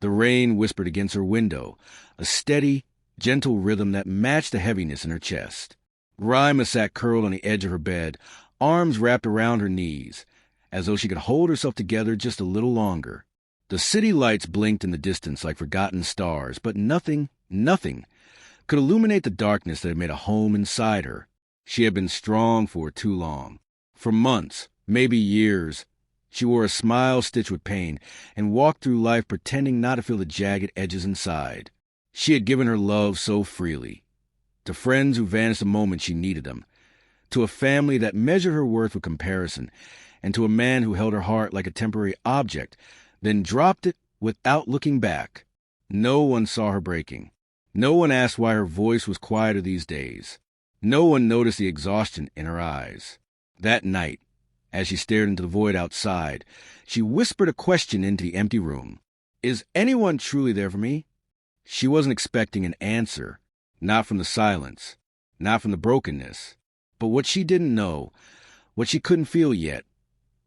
The rain whispered against her window, a steady, gentle rhythm that matched the heaviness in her chest. Rima sat curled on the edge of her bed, arms wrapped around her knees, as though she could hold herself together just a little longer. The city lights blinked in the distance like forgotten stars, but nothing could illuminate the darkness that had made a home inside her. She had been strong for too long. For months, maybe years, she wore a smile stitched with pain and walked through life pretending not to feel the jagged edges inside. She had given her love so freely, to friends who vanished the moment she needed them, to a family that measured her worth with comparison, and to a man who held her heart like a temporary object, then dropped it without looking back. No one saw her breaking. No one asked why her voice was quieter these days. No one noticed the exhaustion in her eyes. That night, as she stared into the void outside, she whispered a question into the empty room. Is anyone truly there for me? She wasn't expecting an answer, not from the silence, not from the brokenness. But what she didn't know, what she couldn't feel yet,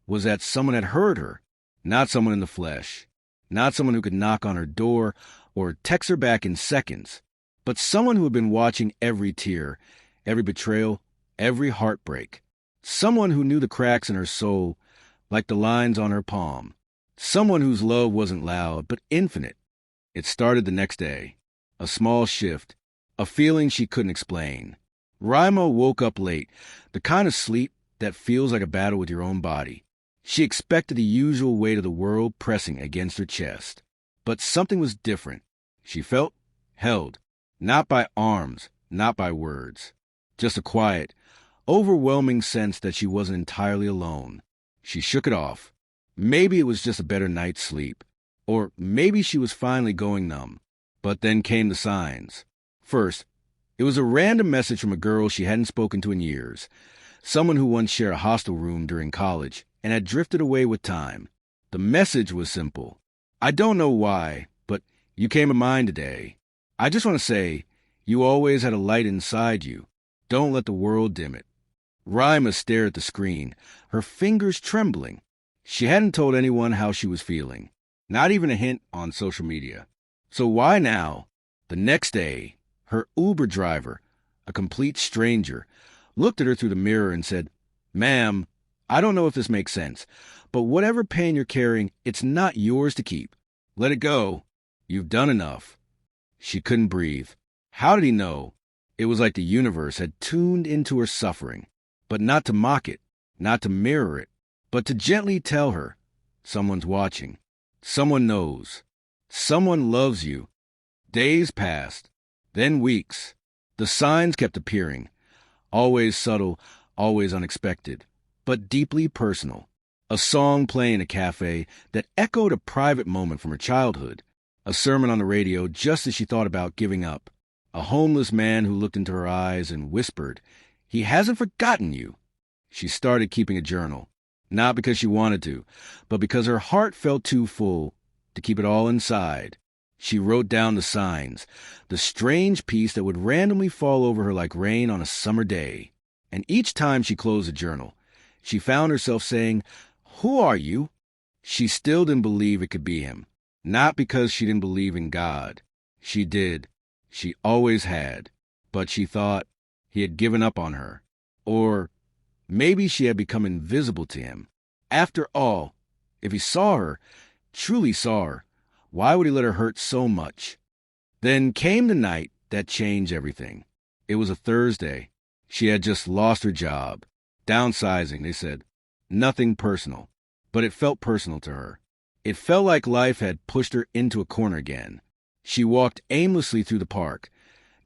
was that someone had heard her, not someone in the flesh, not someone who could knock on her door or text her back in seconds, but someone who had been watching every tear, every betrayal, every heartbreak. Someone who knew the cracks in her soul like the lines on her palm. Someone whose love wasn't loud, but infinite. It started the next day. A small shift, a feeling she couldn't explain. Rima woke up late, the kind of sleep that feels like a battle with your own body. She expected the usual weight of the world pressing against her chest. But something was different. She felt held, not by arms, not by words. Just a quiet, overwhelming sense that she wasn't entirely alone. She shook it off. Maybe it was just a better night's sleep. Or maybe she was finally going numb. But then came the signs. First, it was a random message from a girl she hadn't spoken to in years. Someone who once shared a hostel room during college and had drifted away with time. The message was simple. I don't know why, but you came to mind today. I just want to say, you always had a light inside you. Don't let the world dim it. Rima stared at the screen, her fingers trembling. She hadn't told anyone how she was feeling, not even a hint on social media. So why now? The next day, her Uber driver, a complete stranger, looked at her through the mirror and said, "Ma'am, I don't know if this makes sense, but whatever pain you're carrying, it's not yours to keep. Let it go. You've done enough." She couldn't breathe. How did he know? It was like the universe had tuned into her suffering, but not to mock it, not to mirror it, but to gently tell her, someone's watching, someone knows, someone loves you. Days passed, then weeks. The signs kept appearing, always subtle, always unexpected, but deeply personal. A song playing in a cafe that echoed a private moment from her childhood, a sermon on the radio just as she thought about giving up, a homeless man who looked into her eyes and whispered, "He hasn't forgotten you." She started keeping a journal, not because she wanted to, but because her heart felt too full to keep it all inside. She wrote down the signs, the strange peace that would randomly fall over her like rain on a summer day. And each time she closed the journal, she found herself saying, "Who are you?" She still didn't believe it could be him. Not because she didn't believe in God. She did. She always had. But she thought he had given up on her. Or maybe she had become invisible to him. After all, if he saw her, truly saw her, why would he let her hurt so much? Then came the night that changed everything. It was a Thursday. She had just lost her job. Downsizing, they said. Nothing personal. But it felt personal to her. It felt like life had pushed her into a corner again. She walked aimlessly through the park,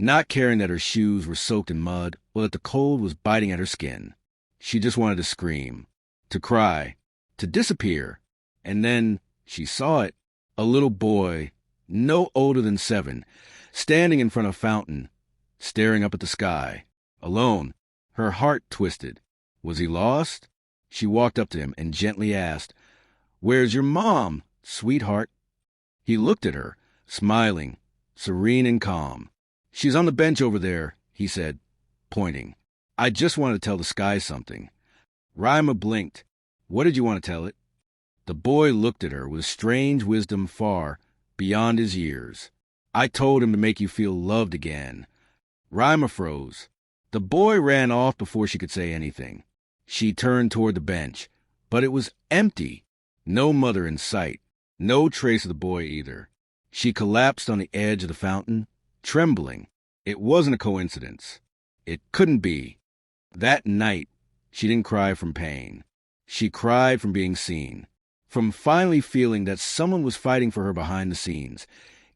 not caring that her shoes were soaked in mud or that the cold was biting at her skin. She just wanted to scream, to cry, to disappear. And then she saw it. A little boy, no older than 7, standing in front of a fountain, staring up at the sky, alone. Her heart twisted. Was he lost? She walked up to him and gently asked, "Where's your mom, sweetheart?" He looked at her, smiling, serene and calm. "She's on the bench over there," he said, pointing. "I just wanted to tell the sky something." Rima blinked. "What did you want to tell it?" The boy looked at her with strange wisdom far, beyond his years. I told him to make you feel loved again. Rima froze. The boy ran off before she could say anything. She turned toward the bench, but it was empty. No mother in sight. No trace of the boy either. She collapsed on the edge of the fountain, trembling. It wasn't a coincidence. It couldn't be. That night, she didn't cry from pain. She cried from being seen, from finally feeling that someone was fighting for her behind the scenes,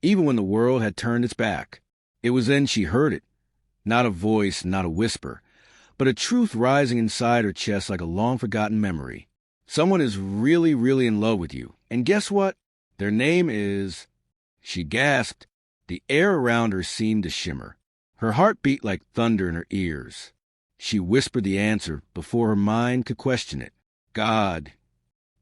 even when the world had turned its back. It was then she heard it. Not a voice, not a whisper, but a truth rising inside her chest like a long-forgotten memory. Someone is really, really in love with you. And guess what? Their name is... She gasped. The air around her seemed to shimmer. Her heart beat like thunder in her ears. She whispered the answer before her mind could question it. God.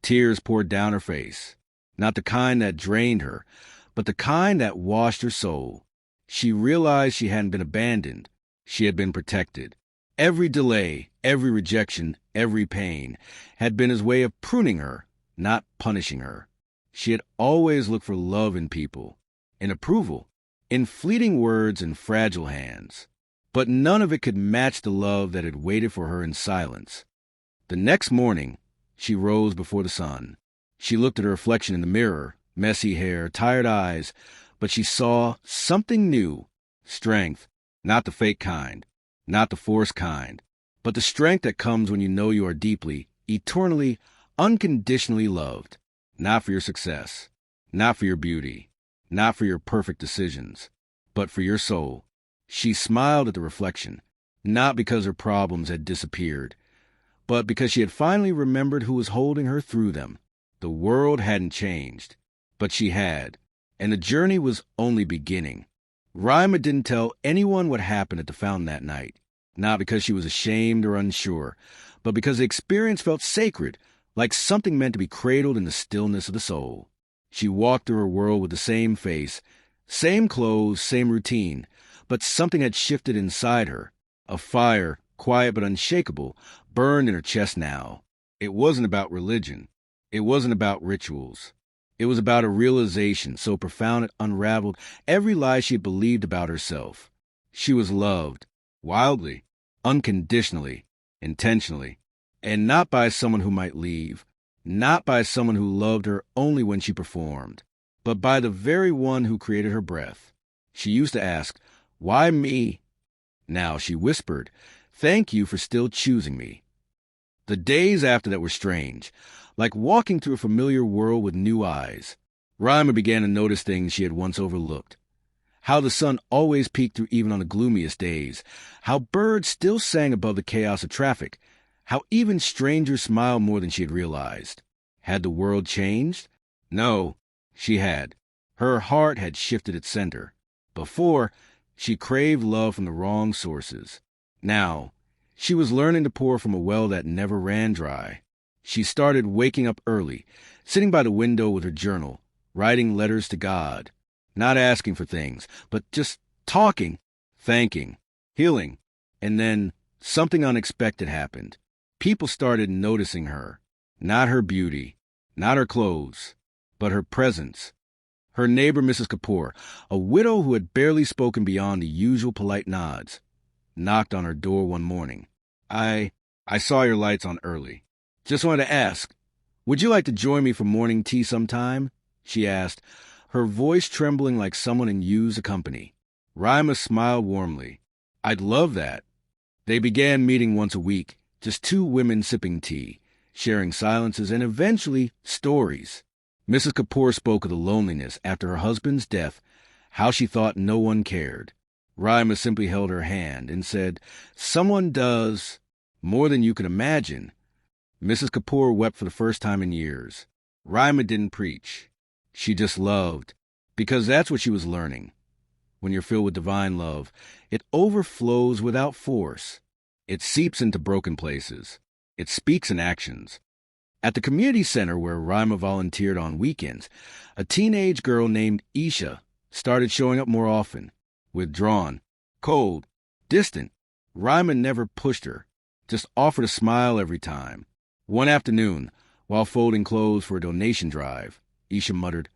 Tears poured down her face. Not the kind that drained her, but the kind that washed her soul. She realized she hadn't been abandoned. She had been protected. Every delay, every rejection, every pain had been his way of pruning her, not punishing her. She had always looked for love in people, in approval, in fleeting words and fragile hands. But none of it could match the love that had waited for her in silence. The next morning, she rose before the sun. She looked at her reflection in the mirror, messy hair, tired eyes, but she saw something new. Strength, not the fake kind, not the forced kind, but the strength that comes when you know you are deeply, eternally, unconditionally loved. Not for your success, not for your beauty, not for your perfect decisions, but for your soul. She smiled at the reflection, not because her problems had disappeared, but because she had finally remembered who was holding her through them. The world hadn't changed, but she had, and the journey was only beginning. Rima didn't tell anyone what happened at the fountain that night, not because she was ashamed or unsure, but because the experience felt sacred, like something meant to be cradled in the stillness of the soul. She walked through her world with the same face, same clothes, same routine, but something had shifted inside her. A fire, quiet but unshakable, burned in her chest now. It wasn't about religion. It wasn't about rituals. It was about a realization so profound it unraveled every lie she had believed about herself. She was loved, wildly, unconditionally, intentionally, and not by someone who might leave, not by someone who loved her only when she performed, but by the very one who created her breath. She used to ask, "Why me?" Now she whispered, "Thank you for still choosing me." The days after that were strange, like walking through a familiar world with new eyes. Rima began to notice things she had once overlooked. How the sun always peeked through even on the gloomiest days. How birds still sang above the chaos of traffic. How even strangers smiled more than she had realized. Had the world changed? No, she had. Her heart had shifted its center. Before, she craved love from the wrong sources. Now, she was learning to pour from a well that never ran dry. She started waking up early, sitting by the window with her journal, writing letters to God, not asking for things, but just talking, thanking, healing. And then something unexpected happened. People started noticing her, not her beauty, not her clothes, but her presence. Her neighbor, Mrs. Kapoor, a widow who had barely spoken beyond the usual polite nods, knocked on her door one morning. I saw your lights on early. Just wanted to ask, would you like to join me for morning tea sometime? She asked, her voice trembling like someone in Yu's company. Rima smiled warmly. I'd love that. They began meeting once a week, just two women sipping tea, sharing silences and eventually stories. Mrs. Kapoor spoke of the loneliness after her husband's death, how she thought no one cared. Rima simply held her hand and said, "Someone does more than you could imagine." Mrs. Kapoor wept for the first time in years. Rima didn't preach. She just loved, because that's what she was learning. When you're filled with divine love, it overflows without force. It seeps into broken places. It speaks in actions. At the community center where Rima volunteered on weekends, a teenage girl named Isha started showing up more often. Withdrawn, cold, distant, Rima never pushed her, just offered a smile every time. One afternoon, while folding clothes for a donation drive, Isha muttered,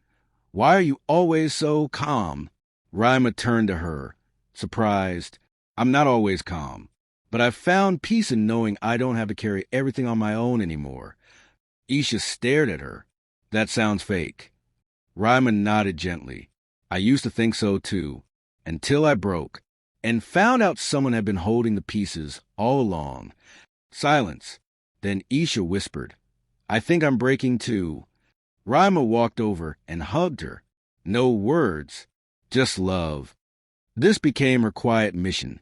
Why are you always so calm? Rima turned to her, surprised. I'm not always calm, but I've found peace in knowing I don't have to carry everything on my own anymore. Isha stared at her. That sounds fake. Rima nodded gently. I used to think so too, until I broke, and found out someone had been holding the pieces all along. Silence. Then Isha whispered, I think I'm breaking too. Rima walked over and hugged her. No words, just love. This became her quiet mission,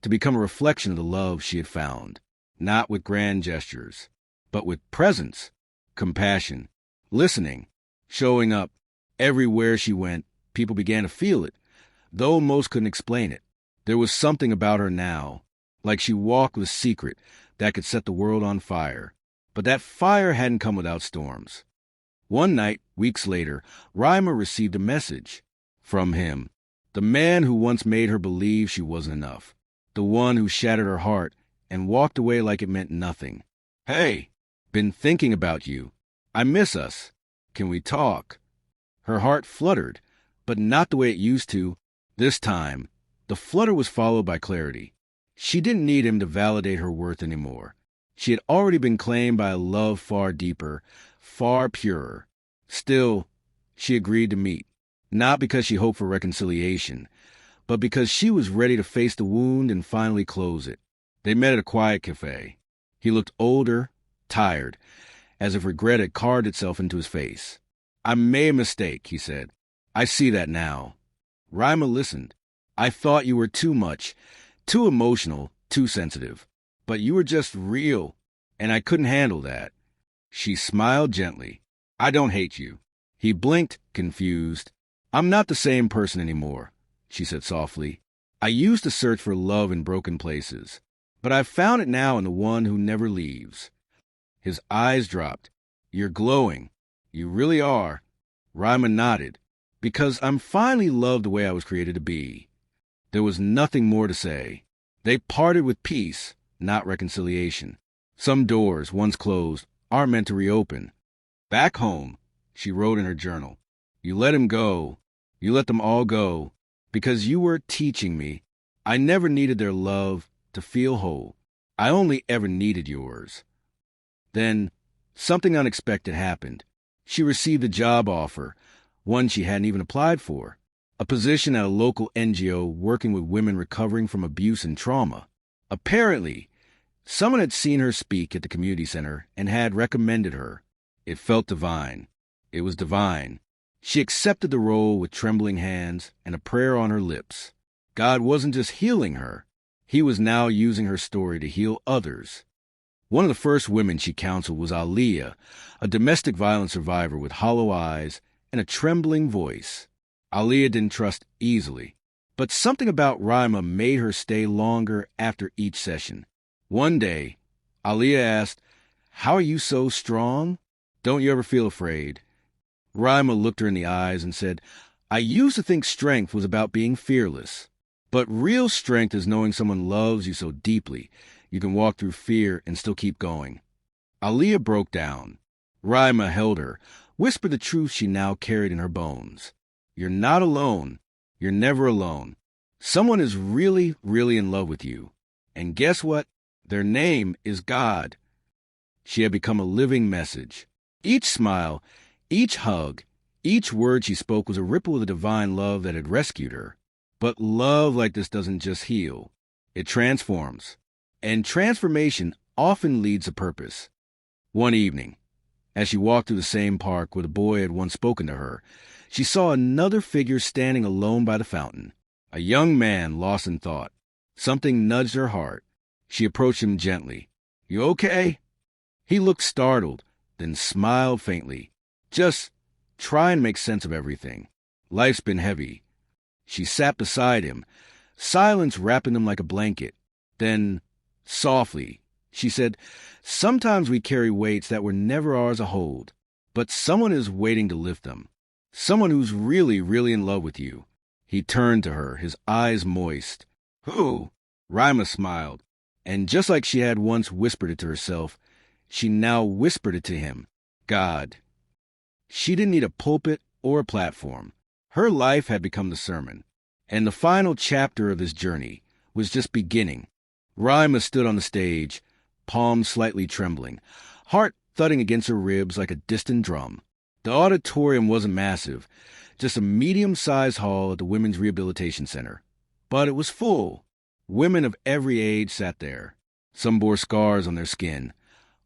to become a reflection of the love she had found, not with grand gestures, but with presence, compassion, listening, showing up. Everywhere she went, people began to feel it, though most couldn't explain it. There was something about her now, like she walked with a secret that could set the world on fire. But that fire hadn't come without storms. One night, weeks later, Rima received a message from him, the man who once made her believe she wasn't enough, the one who shattered her heart and walked away like it meant nothing. Hey, been thinking about you. I miss us. Can we talk? Her heart fluttered, but not the way it used to. This time, the flutter was followed by clarity. She didn't need him to validate her worth anymore. She had already been claimed by a love far deeper, far purer. Still, she agreed to meet, not because she hoped for reconciliation, but because she was ready to face the wound and finally close it. They met at a quiet cafe. He looked older, tired, as if regret had carved itself into his face. I made a mistake, he said. I see that now. Rima listened. I thought you were too much, too emotional, too sensitive. But you were just real, and I couldn't handle that. She smiled gently. I don't hate you. He blinked, confused. I'm not the same person anymore, she said softly. I used to search for love in broken places, but I've found it now in the one who never leaves. His eyes dropped. You're glowing. You really are. Rima nodded. Because I'm finally loved the way I was created to be. There was nothing more to say. They parted with peace, not reconciliation. Some doors, once closed, aren't meant to reopen. Back home, she wrote in her journal, you let him go. You let them all go. Because you were teaching me. I never needed their love to feel whole. I only ever needed yours. Then, something unexpected happened. She received a job offer, one she hadn't even applied for. A position at a local NGO working with women recovering from abuse and trauma. Apparently, someone had seen her speak at the community center and had recommended her. It felt divine. It was divine. She accepted the role with trembling hands and a prayer on her lips. God wasn't just healing her. He was now using her story to heal others. One of the first women she counseled was Aliyah, a domestic violence survivor with hollow eyes and a trembling voice. Aliyah didn't trust easily, but something about Rima made her stay longer after each session. One day, Aliyah asked, How are you so strong? Don't you ever feel afraid? Rima looked her in the eyes and said, I used to think strength was about being fearless, but real strength is knowing someone loves you so deeply you can walk through fear and still keep going. Aliyah broke down. Rima held her, whispered the truth she now carried in her bones. You're not alone. You're never alone. Someone is really, really in love with you. And guess what? Their name is God. She had become a living message. Each smile, each hug, each word she spoke was a ripple of the divine love that had rescued her. But love like this doesn't just heal. It transforms. And transformation often leads to purpose. One evening, as she walked through the same park where the boy had once spoken to her, she saw another figure standing alone by the fountain, a young man lost in thought. Something nudged her heart. She approached him gently. You okay? He looked startled, then smiled faintly. Just try and make sense of everything. Life's been heavy. She sat beside him, silence wrapping him like a blanket. Then, softly, she said, Sometimes we carry weights that were never ours to hold, but someone is waiting to lift them. Someone who's really, really in love with you. He turned to her, his eyes moist. Who? Rima smiled, and just like she had once whispered it to herself, she now whispered it to him. God. She didn't need a pulpit or a platform. Her life had become the sermon, and the final chapter of this journey was just beginning. Rima stood on the stage, palms slightly trembling, heart thudding against her ribs like a distant drum. The auditorium wasn't massive, just a medium-sized hall at the Women's Rehabilitation Center. But it was full. Women of every age sat there. Some bore scars on their skin.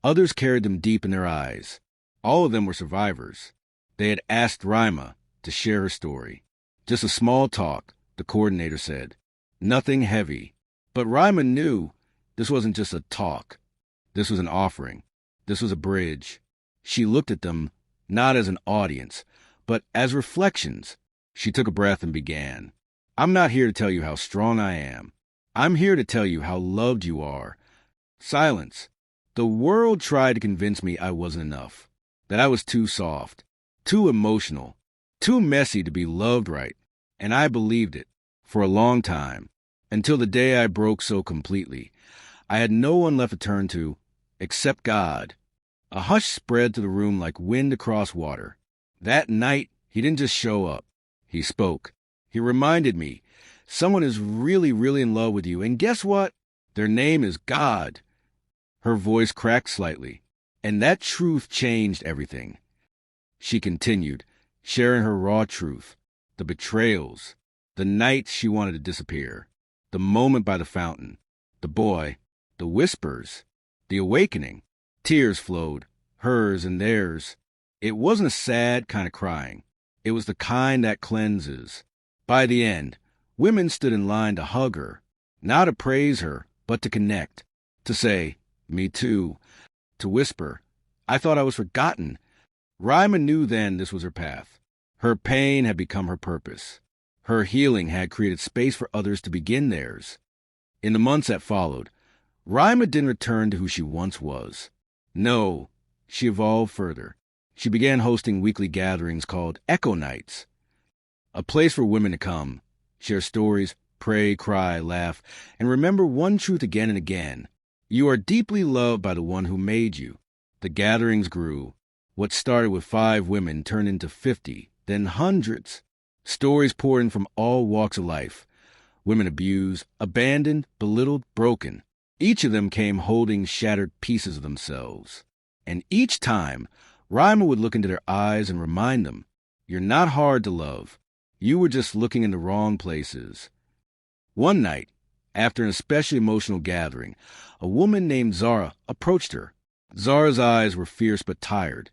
Others carried them deep in their eyes. All of them were survivors. They had asked Rima to share her story. Just a small talk, the coordinator said. Nothing heavy. But Rima knew this wasn't just a talk. This was an offering. This was a bridge. She looked at them not as an audience, but as reflections. She took a breath and began. I'm not here to tell you how strong I am. I'm here to tell you how loved you are. Silence. The world tried to convince me I wasn't enough, that I was too soft, too emotional, too messy to be loved right. And I believed it for a long time, until the day I broke so completely. I had no one left to turn to except God. A hush spread through the room like wind across water. That night, he didn't just show up. He spoke. He reminded me, someone is really, really in love with you, and guess what? Their name is God. Her voice cracked slightly, and that truth changed everything. She continued, sharing her raw truth, the betrayals, the nights she wanted to disappear, the moment by the fountain, the boy, the whispers, the awakening. Tears flowed, hers and theirs. It wasn't a sad kind of crying. It was the kind that cleanses. By the end, women stood in line to hug her, not to praise her, but to connect, to say, me too, to whisper, I thought I was forgotten. Rima knew then this was her path. Her pain had become her purpose. Her healing had created space for others to begin theirs. In the months that followed, Rima didn't return to who she once was. No, she evolved further. She began hosting weekly gatherings called Echo Nights, a place for women to come, share stories, pray, cry, laugh, and remember one truth again and again. You are deeply loved by the one who made you. The gatherings grew. What started with 5 women turned into 50, then hundreds. Stories poured in from all walks of life. Women abused, abandoned, belittled, broken. Each of them came holding shattered pieces of themselves. And each time, Rima would look into their eyes and remind them, you're not hard to love. You were just looking in the wrong places. One night, after an especially emotional gathering, a woman named Zara approached her. Zara's eyes were fierce but tired,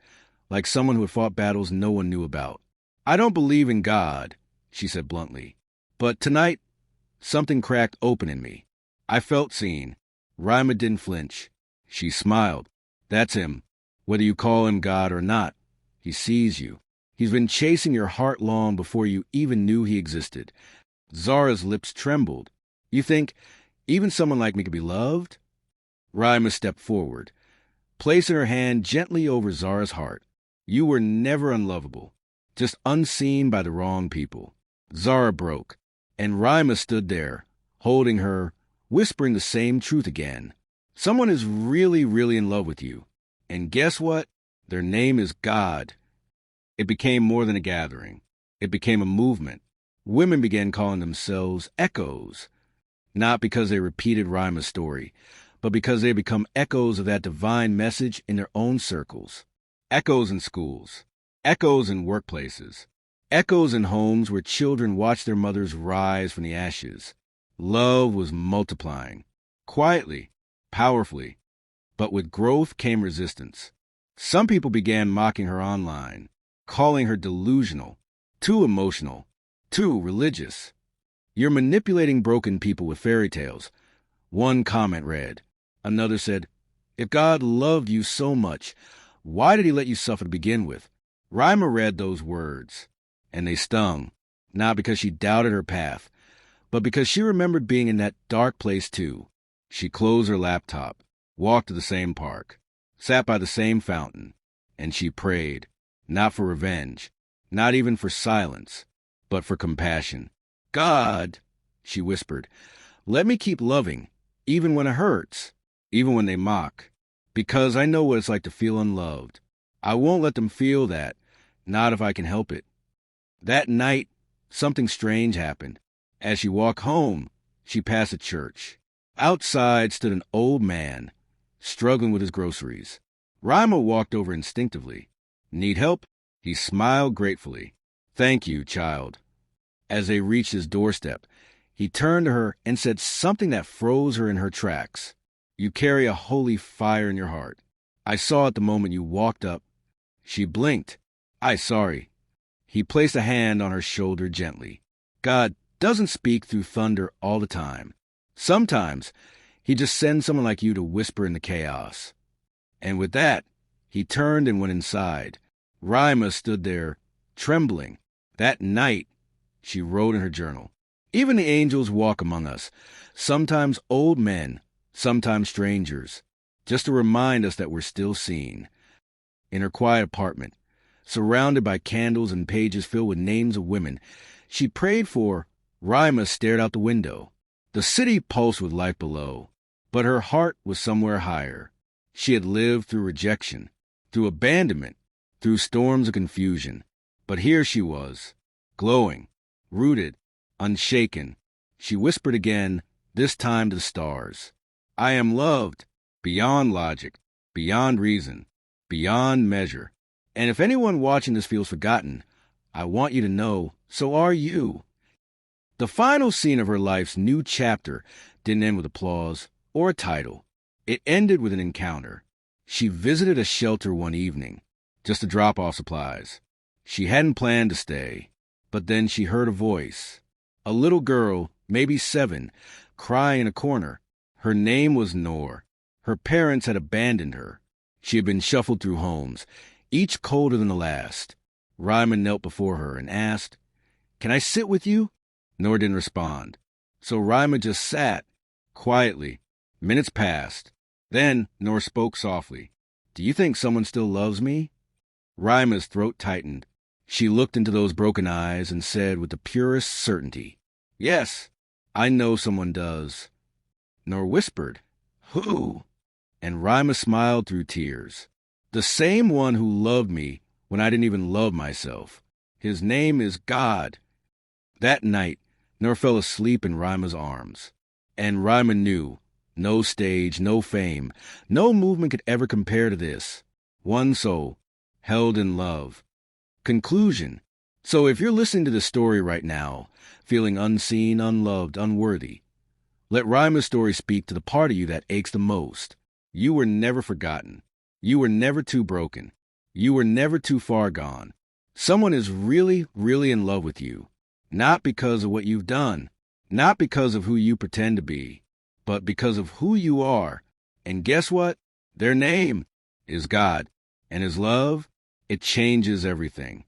like someone who had fought battles no one knew about. I don't believe in God, she said bluntly. But tonight, something cracked open in me. I felt seen. Rima didn't flinch. She smiled. That's him. Whether you call him God or not, he sees you. He's been chasing your heart long before you even knew he existed. Zara's lips trembled. You think even someone like me could be loved? Rima stepped forward, placing her hand gently over Zara's heart. You were never unlovable, just unseen by the wrong people. Zara broke, and Rima stood there, holding her, whispering the same truth again. Someone is really, really in love with you. And guess what? Their name is God. It became more than a gathering. It became a movement. Women began calling themselves echoes, not because they repeated Rima's story, but because they had become echoes of that divine message in their own circles. Echoes in schools, echoes in workplaces, echoes in homes where children watched their mothers rise from the ashes. Love was multiplying, quietly, powerfully, but with growth came resistance. Some people began mocking her online, calling her delusional, too emotional, too religious. You're manipulating broken people with fairy tales. One comment read. Another said, if God loved you so much, why did he let you suffer to begin with? Rima read those words, and they stung, not because she doubted her path, but because she remembered being in that dark place too. She closed her laptop, walked to the same park, sat by the same fountain, and she prayed, not for revenge, not even for silence, but for compassion. God, she whispered, let me keep loving, even when it hurts, even when they mock, because I know what it's like to feel unloved. I won't let them feel that, not if I can help it. That night, something strange happened. As she walked home, she passed a church. Outside stood an old man, struggling with his groceries. Rima walked over instinctively. Need help? He smiled gratefully. Thank you, child. As they reached his doorstep, he turned to her and said something that froze her in her tracks. You carry a holy fire in your heart. I saw it the moment you walked up. She blinked. Sorry. He placed a hand on her shoulder gently. God doesn't speak through thunder all the time. Sometimes he just sends someone like you to whisper in the chaos. And with that, he turned and went inside. Rima stood there, trembling. That night, she wrote in her journal, even the angels walk among us, sometimes old men, sometimes strangers, just to remind us that we're still seen. In her quiet apartment, surrounded by candles and pages filled with names of women she prayed for, Rima stared out the window. The city pulsed with life below, but her heart was somewhere higher. She had lived through rejection, through abandonment, through storms of confusion. But here she was, glowing, rooted, unshaken. She whispered again, this time to the stars. I am loved, beyond logic, beyond reason, beyond measure. And if anyone watching this feels forgotten, I want you to know, so are you. The final scene of her life's new chapter didn't end with applause or a title. It ended with an encounter. She visited a shelter one evening, just to drop off supplies. She hadn't planned to stay, but then she heard a voice. A little girl, maybe 7, crying in a corner. Her name was Noor. Her parents had abandoned her. She had been shuffled through homes, each colder than the last. Rima knelt before her and asked, Can I sit with you? Noor didn't respond. So Rima just sat, quietly. Minutes passed. Then Noor spoke softly. Do you think someone still loves me? Rima's throat tightened. She looked into those broken eyes and said with the purest certainty, Yes, I know someone does. Noor whispered, Who? And Rima smiled through tears. The same one who loved me when I didn't even love myself. His name is God. That night, Noor fell asleep in Rima's arms. And Rima knew, no stage, no fame, no movement could ever compare to this. One soul, held in love. Conclusion. So if you're listening to this story right now, feeling unseen, unloved, unworthy, let Rima's story speak to the part of you that aches the most. You were never forgotten. You were never too broken. You were never too far gone. Someone is really, really in love with you. Not because of what you've done, not because of who you pretend to be, but because of who you are. And guess what? Their name is God. And His love, it changes everything.